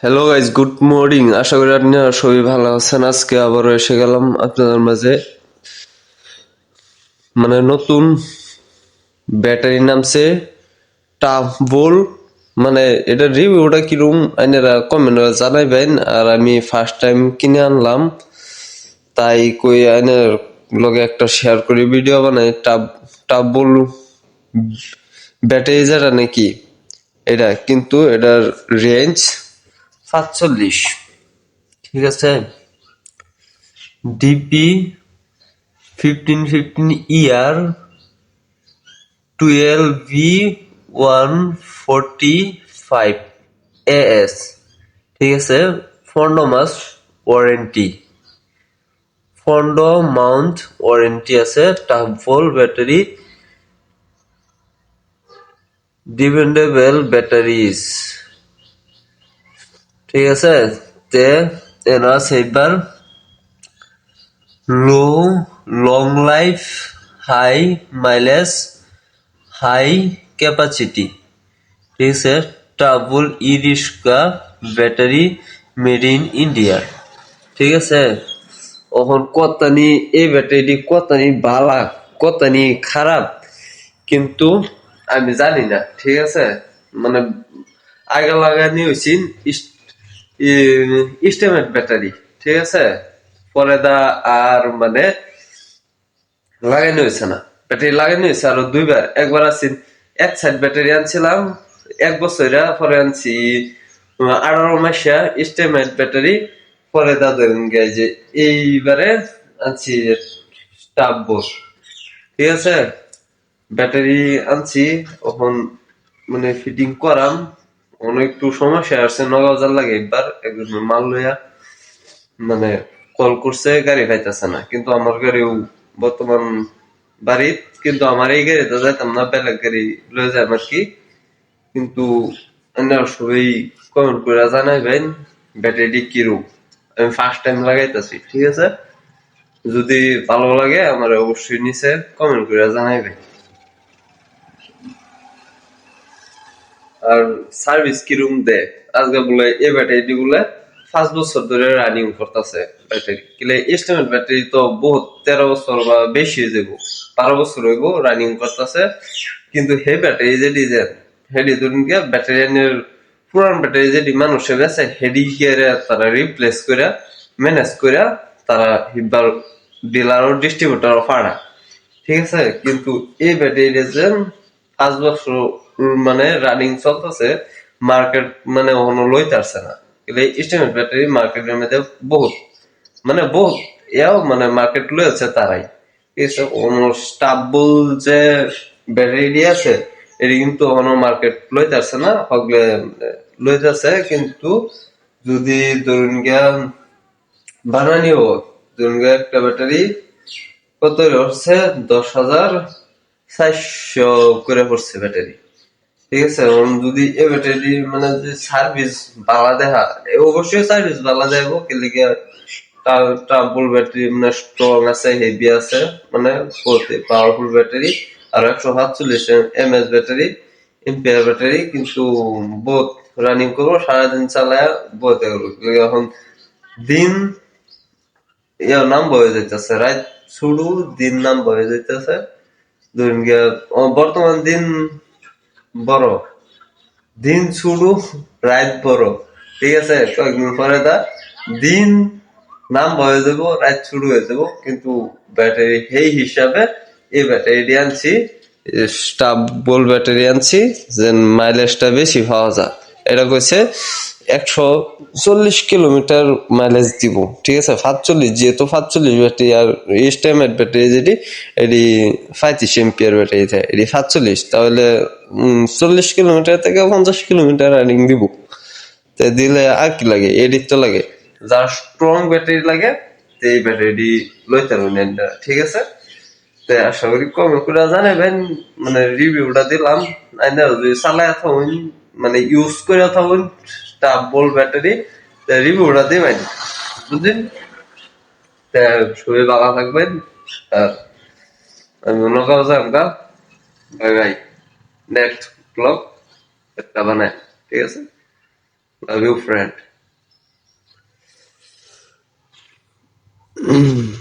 Hello guys, good morning. আশা করি আপনারা সবাই ভালো আছেন। আজকে আবারও এসে গেলাম আপনাদের মাঝে। নতুন ব্যাটারি নামছে টাফ বোল। এটা রিভিউটা কিরম আপনারা কমেন্টে জানাইবেন। আর আমি ফার্স্ট টাইম কিনে আনলাম, তাই কই আইনের লগে একটা শেয়ার করি, ভিডিও বানাই। টাফ টাফ বোল ব্যাটারি যেটা নাকি, এটা কিন্তু এটার রেঞ্জ 45, ঠিক আছে। ডিপি 1515 12V145 AS, ঠিক আছে। ফন্ডো মাস ওয়ারেন্টি, ফন্ডো মাউন্ট ওয়ারেন্টি আছে। টাফ ভোল ব্যাটারি, ডিপেন্ডেবল ব্যাটারিজ, ঠিক আছে। তে এরা সেবার লো long life, high mileage, high capacity, ঠিক আছে। Travel E rickshaw battery, made in India, ঠিক আছে। এখন কতানি এই ব্যাটারি কতানি বালা কতানি খারাপ কিন্তু আমি জানি না, ঠিক আছে। মানে আগে লাগানি হয়েছি স্টেমেট ব্যাটারি, ঠিক আছে। পরে দা আর লাগানো হয়েছে না, ব্যাটারি লাগানো হয়েছে আরো দুইবার। একবার আছি এক সাইড ব্যাটারি আনছিলাম 1 বছর, পরে আনছি 18 মাসা স্টেমেট ব্যাটারি। পরে দাদুর যে এইবারে আনছি স্টাফ বোস, ঠিক আছে। ব্যাটারি আনছি, এখন ফিটিং করাম। অনেক একটু সমস্যা আসছে, নগাঁও লাগে। একবার একজন মাল লইয়া কল করছে, গাড়ি পাইতেছে না। কিন্তু আমার গাড়িও বর্তমান বাড়িত, কিন্তু আমার এই গাড়িতে যাইতাম না, বেলেগ গাড়ি লয়ে যাই আর কি। কিন্তু সবাই কমেন্ট করে জানাইবেন ব্যাটারিটি কিরূপ। আমি ফার্স্ট টাইম লাগাইতেছি, ঠিক আছে। যদি ভালো লাগে আমার অবশ্যই নিচে কমেন্ট করে জানাইবেন। আর সার্ভিস কিরম দেয় আজকে বলে এই ব্যাটারিটি বলে 5 বছর ধরে রানিং করতেছে ব্যাটারি। কিলে এস্টিমেট ব্যাটারি তো বহুত 13 বছর বা বেশি হয়ে যাবো, 12 বছর হইব রানিং করতেছে। কিন্তু হে ব্যাটারি যে ডিজেল হেডি ধরুন গিয়ে ব্যাটারি পুরান ব্যাটারি যেটি মানুষের বেছে হেডি গিয়ে তারা রিপ্লেস করে ম্যানেজ করে তারা হিবার ডিলার ও ডিস্ট্রিবিউটর ফাড়া, ঠিক আছে। কিন্তু এই ব্যাটারি যে 5 বছর রানিং চলতেছে, মার্কেট ওখানে লইতে আসছে না। স্টেমেট ব্যাটারি মার্কেটের মধ্যে বহুত বহুত এও মার্কেট লইছে তারাই, ঠিক আছে। স্টাবল যে ব্যাটারি আছে এটি কিন্তু এখনো মার্কেট লইতে আসছে না, হগলে লইতে আছে। কিন্তু যদি ধরুন গিয়া বানানিও, ধরুন গিয়া একটা ব্যাটারি কত হচ্ছে 10,400 করে পড়ছে ব্যাটারি, ঠিক আছে। যদি এ ব্যাটারি যে সার্ভিস বালা দেখা, অবশ্যই সার্ভিস বালা দেবো। কিন্তু ট্রাবল ব্যাটারি স্ট্রং আছে, হেভি আছে, পাওয়ারফুল ব্যাটারি। আর 147 এমএস ব্যাটারি, এম্পিয়ার ব্যাটারি। কিন্তু বহুত রানিং করবো, সারাদিন চালায় বহুত এখন দিন নাম বয়ে যাইতেছে, রাত শুরু দিন নাম বয়ে যাইতেছে। ধরুন গিয়া বর্তমান দিন বড়, দিন শুরু রাত বড়, ঠিক আছে। কয়েকদিন পরে তা দিন নাম বয়ে যাব, রাত শুরু হয়ে যাব। কিন্তু ব্যাটারি সেই হিসাবে এই ব্যাটারি আনছি, স্টাবল ব্যাটারি আনছি, যে মাইলেজটা বেশি পাওয়া যায়। এটা কইছে 140 কিলোমিটার মাইলেজ দিব, ঠিক আছে। 45, যেহেতু 45 ব্যাটারি, আর স্টেমেট ব্যাটারি যেটি এটি 35 এম্পিয়ার ব্যাটারি থাকে, এটি 45, তাহলে 40 কিলোমিটার থেকে 50 কিলোমিটার রানিং দিব। দিলে আর কি লাগে, এডিট তো লাগে। যার স্ট্রং ব্যাটারি লাগে এই ব্যাটারি লইতে পারবেন, ঠিক আছে। আশা করি কমেন্ট করে জানাবেন। রিভিউটা দিলাম, যদি চালায় থাকুন ইউজ করে থাকুন ডাবল ব্যাটারি, রিভিউটা দিবেন, বুঝলেন। সবাই ভালো থাকবেন। আর আমি মনে করো গা, বাই বাই। নেক্সট ব্লগ একটা বানায়, ঠিক আছে। Love you friend. উম,